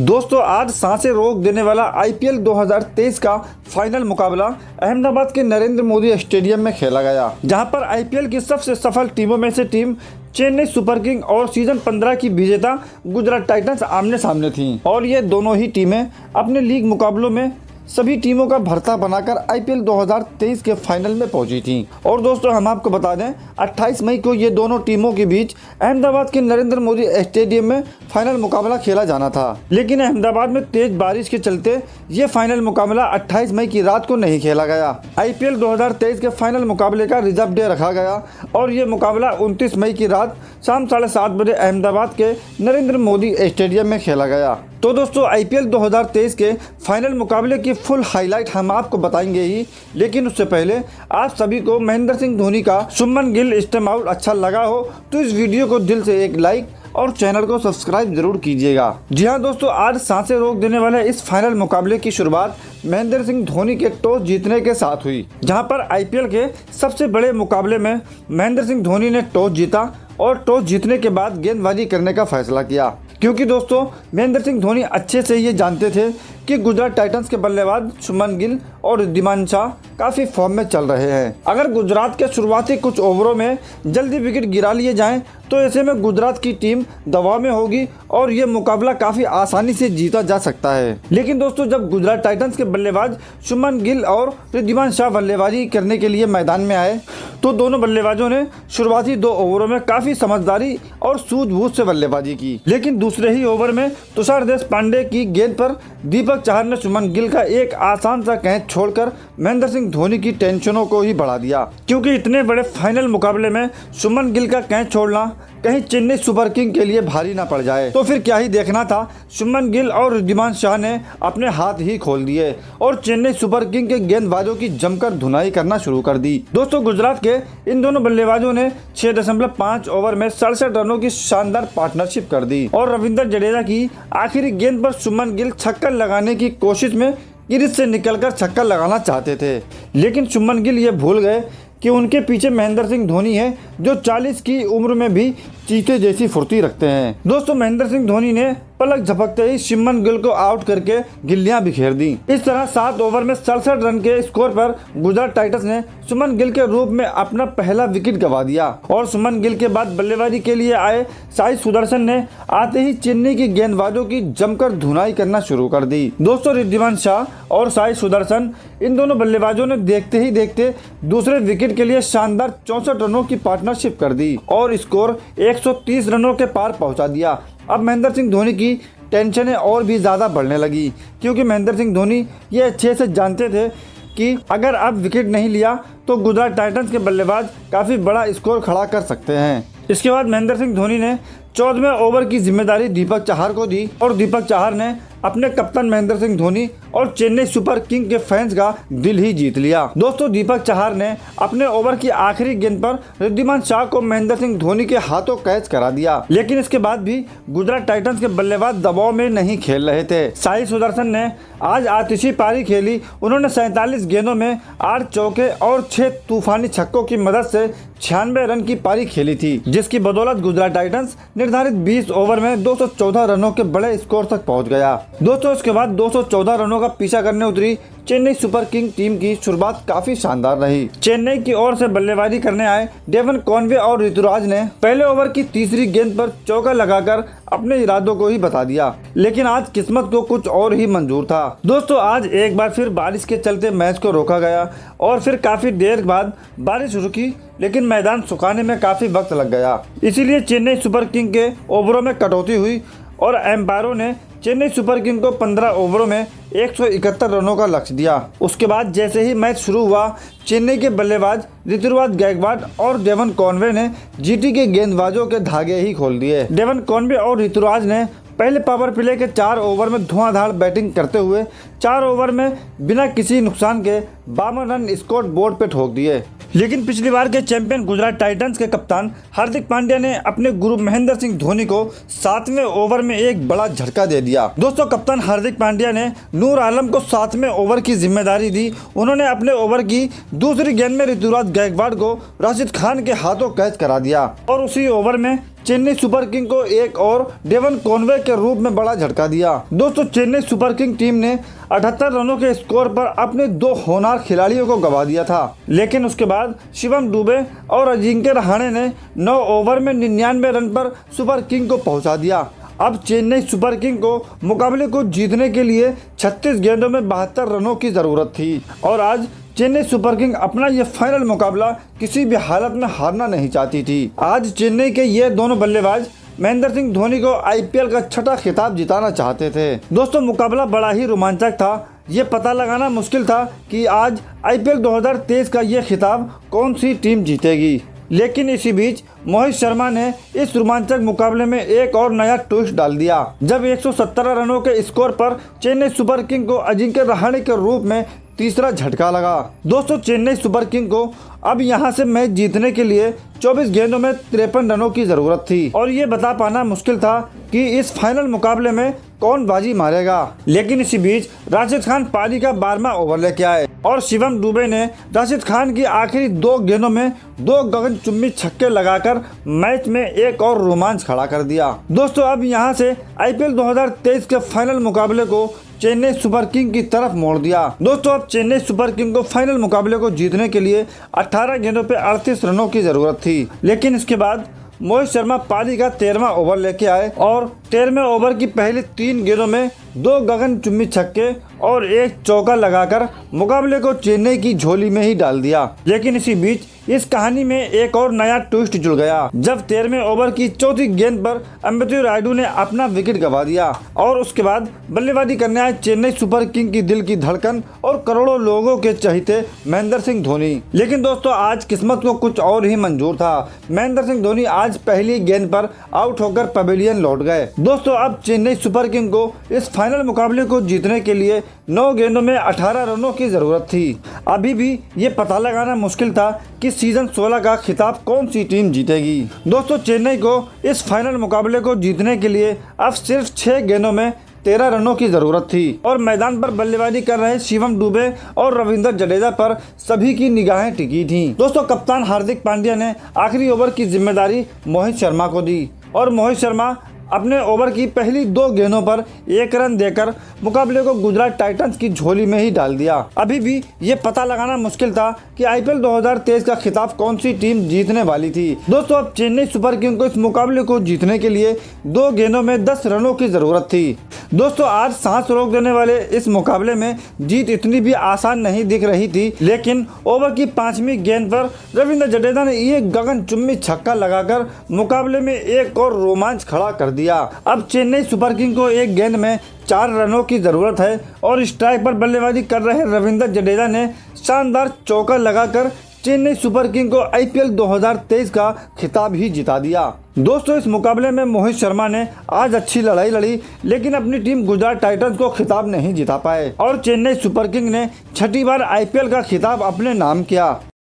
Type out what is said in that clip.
दोस्तों आज सांसें रोक देने वाला आईपीएल 2023 का फाइनल मुकाबला अहमदाबाद के नरेंद्र मोदी स्टेडियम में खेला गया, जहां पर आईपीएल की सबसे सफल टीमों में से टीम चेन्नई सुपर किंग और सीजन 15 की विजेता गुजरात टाइटंस आमने सामने थीं और ये दोनों ही टीमें अपने लीग मुकाबलों में सभी टीमों का भरता बनाकर आईपीएल 2023 के फाइनल में पहुंची थीं। और दोस्तों हम आपको बता दें 28 मई को ये दोनों टीमों के बीच अहमदाबाद के नरेंद्र मोदी स्टेडियम में फाइनल मुकाबला खेला जाना था, लेकिन अहमदाबाद में तेज बारिश के चलते ये फाइनल मुकाबला 28 मई की रात को नहीं खेला गया। आईपीएल 2023 के फाइनल मुकाबले का रिजर्व डे रखा गया और ये मुकाबला 29 मई की रात शाम 7:30 बजे अहमदाबाद के नरेंद्र मोदी स्टेडियम में खेला गया। तो दोस्तों आईपीएल 2023 के फाइनल मुकाबले की फुल हाईलाइट हम आपको बताएंगे ही, लेकिन उससे पहले आप सभी को महेंद्र सिंह धोनी का शुभमन गिल स्टेम आउट अच्छा लगा हो तो इस वीडियो को दिल से एक लाइक और चैनल को सब्सक्राइब जरूर कीजिएगा। जी हाँ दोस्तों, आज सांसें रोक देने वाले इस फाइनल मुकाबले की शुरुआत महेंद्र सिंह धोनी के टॉस जीतने के साथ हुई, जहां पर आईपीएल के सबसे बड़े मुकाबले में महेंद्र सिंह धोनी ने टॉस जीता और टॉस जीतने के बाद गेंदबाजी करने का फैसला किया, क्योंकि दोस्तों महेंद्र सिंह धोनी अच्छे से ये जानते थे कि गुजरात टाइटंस के बल्लेबाज शुभमन गिल और रिद्धिमान शाह काफ़ी फॉर्म में चल रहे हैं। अगर गुजरात के शुरुआती कुछ ओवरों में जल्दी विकेट गिरा लिए जाएं तो ऐसे में गुजरात की टीम दबाव में होगी और ये मुकाबला काफ़ी आसानी से जीता जा सकता है। लेकिन दोस्तों जब गुजरात टाइटंस के बल्लेबाज शुभमन गिल और रिद्धिमान शाह बल्लेबाजी करने के लिए मैदान में आए तो दोनों बल्लेबाजों ने शुरुआती 2 ओवरों में काफ़ी समझदारी और सूझबूझ से बल्लेबाजी की, लेकिन दूसरे ही ओवर में तुषार देशपांडे की गेंद पर दीपक चाहर ने शुभमन गिल का एक आसान सा कैच छोड़कर महेंद्र सिंह धोनी की टेंशनों को ही बढ़ा दिया, क्योंकि इतने बड़े फाइनल मुकाबले में शुभमन गिल का कैच छोड़ना कहीं चेन्नई सुपर किंग के लिए भारी ना पड़ जाए। तो फिर क्या ही देखना था, शुभमन गिल और रिद्धिमान शाह ने अपने हाथ ही खोल दिए और चेन्नई सुपर किंग के गेंदबाजों की जमकर धुनाई करना शुरू कर दी। दोस्तों गुजरात के इन दोनों बल्लेबाजों ने 6.5 ओवर में 67 रनों की शानदार पार्टनरशिप कर दी और रविंद्र जडेजा की आखिरी गेंद पर शुभमन गिल छक्का लगाने की कोशिश में क्रीज से निकलकर छक्का लगाना चाहते थे, लेकिन शुभमन गिल ये भूल गए कि उनके पीछे महेंद्र सिंह धोनी है जो 40 की उम्र में भी चीते जैसी फुर्ती रखते हैं। दोस्तों महेंद्र सिंह धोनी ने पलक झपकते ही शुभमन गिल को आउट करके गिल्लियां बिखेर दी। इस तरह 7 ओवर में 67 रन के स्कोर पर गुजरात टाइटंस ने शुभमन गिल के रूप में अपना पहला विकेट गंवा दिया और शुभमन गिल के बाद बल्लेबाजी के लिए आए साई सुदर्शन ने आते ही चेन्नई के गेंदबाजों की जमकर धुनाई करना शुरू कर दी। दोस्तों रिद्धिमान शाह और साई सुदर्शन इन दोनों बल्लेबाजों ने देखते ही देखते दूसरे विकेट के लिए शानदार 64 रनों की पार्टनरशिप कर दी और स्कोर 130 रनों के पार पहुंचा दिया। अब महेंद्र सिंह धोनी की टेंशनें और भी ज़्यादा बढ़ने लगी, क्योंकि महेंद्र सिंह धोनी ये अच्छे से जानते थे कि अगर अब विकेट नहीं लिया तो गुजरात टाइटंस के बल्लेबाज काफ़ी बड़ा स्कोर खड़ा कर सकते हैं। इसके बाद महेंद्र सिंह धोनी ने 14वें ओवर की जिम्मेदारी दीपक चाहर को दी और दीपक चाहर ने अपने कप्तान महेंद्र सिंह धोनी और चेन्नई सुपर किंग के फैंस का दिल ही जीत लिया। दोस्तों दीपक चाहर ने अपने ओवर की आखिरी गेंद पर रिद्धिमान शाह को महेंद्र सिंह धोनी के हाथों कैच करा दिया, लेकिन इसके बाद भी गुजरात टाइटंस के बल्लेबाज दबाव में नहीं खेल रहे थे। साई सुदर्शन ने आज आतिशी पारी खेली। उन्होंने 47 गेंदों में 8 चौके और 6 तूफानी छक्कों की मदद से 96 रन की पारी खेली थी, जिसकी बदौलत गुजरात टाइटंस निर्धारित 20 ओवर में 214 रनों के बड़े स्कोर तक पहुंच गया। दोस्तों इसके बाद 214 रनों का पीछा करने उतरी चेन्नई सुपर किंग टीम की शुरुआत काफी शानदार रही। चेन्नई की ओर से बल्लेबाजी करने आए डेवन कॉनवे और ऋतुराज ने पहले ओवर की तीसरी गेंद पर चौका लगाकर अपने इरादों को ही बता दिया, लेकिन आज किस्मत को कुछ और ही मंजूर था। दोस्तों आज एक बार फिर बारिश के चलते मैच को रोका गया और फिर काफी देर बाद बारिश रुकी, लेकिन मैदान सुखाने में काफी वक्त लग गया। इसीलिए चेन्नई सुपर किंग के ओवरों में कटौती हुई और एम्पायरों ने चेन्नई सुपर किंग को 15 ओवरों में 171 रनों का लक्ष्य दिया। उसके बाद जैसे ही मैच शुरू हुआ चेन्नई के बल्लेबाज ऋतुराज गायकवाड और डेवन कॉनवे ने जीटी के गेंदबाजों के धागे ही खोल दिए। डेवन कॉनवे और ऋतुराज ने पहले पावर प्ले के 4 ओवर में धुआंधार बैटिंग करते हुए 4 ओवर में बिना किसी नुकसान के 52 रन स्कोर बोर्ड पे ठोक दिए। लेकिन पिछली बार के चैंपियन गुजरात टाइटंस के कप्तान हार्दिक पांड्या ने अपने गुरु महेंद्र सिंह धोनी को 7वें ओवर में एक बड़ा झटका दे दिया। दोस्तों कप्तान हार्दिक पांड्या ने नूर आलम को 7वें ओवर की जिम्मेदारी दी। उन्होंने अपने ओवर की दूसरी गेंद में ऋतुराज गायकवाड को राशिद खान के हाथों कैच करा दिया और उसी ओवर में चेन्नई सुपर किंग को एक और डेवन कॉनवे के रूप में बड़ा झटका दिया। दोस्तों, चेन्नई सुपर किंग टीम ने 78 रनों के स्कोर पर अपने 2 होनहार खिलाड़ियों को गंवा दिया था, लेकिन उसके बाद शिवम दुबे और अजिंक्य रहाणे ने 9 ओवर में 99 रन पर सुपर किंग को पहुंचा दिया। अब चेन्नई सुपर किंग को मुकाबले को जीतने के लिए 36 गेंदों में 72 रनों की जरूरत थी और आज चेन्नई सुपर किंग अपना ये फाइनल मुकाबला किसी भी हालत में हारना नहीं चाहती थी। आज चेन्नई के ये दोनों बल्लेबाज महेंद्र सिंह धोनी को आईपीएल का 6ठा खिताब जिताना चाहते थे। दोस्तों, मुकाबला बड़ा ही रोमांचक था। ये पता लगाना मुश्किल था कि आज आईपीएल 2023 का ये खिताब कौन सी टीम जीतेगी, लेकिन इसी बीच मोहित शर्मा ने इस रोमांचक मुकाबले में एक और नया ट्विस्ट डाल दिया जब 117 रनों के स्कोर पर चेन्नई सुपर किंग को अजिंक्य रहाणे के रूप में तीसरा झटका लगा। दोस्तों, चेन्नई सुपर किंग को अब यहां से मैच जीतने के लिए 24 गेंदों में 53 रनों की जरूरत थी और ये बता पाना मुश्किल था कि इस फाइनल मुकाबले में कौन बाजी मारेगा। लेकिन इसी बीच राशिद खान पारी का 12वां ओवर लेके आए और शिवम दुबे ने राशिद खान की आखिरी 2 गेंदों में 2 गगनचुंबी छक्के लगाकर मैच में एक और रोमांच खड़ा कर दिया। दोस्तों, अब यहां से आईपीएल 2023 के फाइनल मुकाबले को चेन्नई सुपर किंग की तरफ मोड़ दिया। दोस्तों, अब चेन्नई सुपर किंग को फाइनल मुकाबले को जीतने के लिए 18 गेंदों पे 38 रनों की जरूरत थी, लेकिन इसके बाद मोहित शर्मा पारी का 13वां ओवर लेके आए और 13वें ओवर की पहली 3 गेंदों में 2 गगनचुंबी छक्के और 1 चौका लगाकर मुकाबले को चेन्नई की झोली में ही डाल दिया। लेकिन इसी बीच इस कहानी में एक और नया ट्विस्ट जुड़ गया जब 13वें ओवर की 4थी गेंद पर अंबेती रायडू ने अपना विकेट गंवा दिया और उसके बाद बल्लेबाजी करने आए चेन्नई सुपर किंग की दिल की धड़कन और करोड़ों लोगों के चहेते महेंद्र सिंह धोनी। लेकिन दोस्तों, आज किस्मत को कुछ और ही मंजूर था। महेंद्र सिंह धोनी आज पहली गेंद पर आउट होकर पवेलियन लौट गए। दोस्तों, अब चेन्नई सुपर किंग को इस फाइनल मुकाबले को जीतने के लिए 9 गेंदों में 18 रनों की जरूरत थी। अभी भी ये पता लगाना मुश्किल था कि सीजन 16 का खिताब कौन सी टीम जीतेगी। दोस्तों, चेन्नई को इस फाइनल मुकाबले को जीतने के लिए अब सिर्फ 6 गेंदों में 13 रनों की जरूरत थी और मैदान पर बल्लेबाजी कर रहे शिवम दुबे और रविंद्र जडेजा पर सभी की निगाहें टिकी थीं। दोस्तों, कप्तान हार्दिक पांड्या ने आखिरी ओवर की जिम्मेदारी मोहित शर्मा को दी और मोहित शर्मा अपने ओवर की पहली 2 गेंदों पर 1 रन देकर मुकाबले को गुजरात टाइटंस की झोली में ही डाल दिया। अभी भी ये पता लगाना मुश्किल था कि आईपीएल 2023 का खिताब कौन सी टीम जीतने वाली थी। दोस्तों, अब चेन्नई सुपर किंग को इस मुकाबले को जीतने के लिए 2 गेंदों में 10 रनों की जरूरत थी। दोस्तों, आज सांस रोक देने वाले इस मुकाबले में जीत इतनी भी आसान नहीं दिख रही थी, लेकिन ओवर की 5वीं गेंद पर रविंद्र जडेजा ने एक गगनचुंबी छक्का लगाकर मुकाबले में एक और रोमांच खड़ा कर दिया। अब चेन्नई सुपर किंग को 1 गेंद में 4 रनों की जरूरत है और स्ट्राइक पर बल्लेबाजी कर रहे रविंद्र जडेजा ने शानदार चौका लगाकर चेन्नई सुपर किंग को आईपीएल 2023 का खिताब ही जिता दिया। दोस्तों, इस मुकाबले में मोहित शर्मा ने आज अच्छी लड़ाई लड़ी, लेकिन अपनी टीम गुजरात टाइटंस को खिताब नहीं जिता पाए और चेन्नई सुपर किंग ने 6ठी बार आईपीएल का खिताब अपने नाम किया।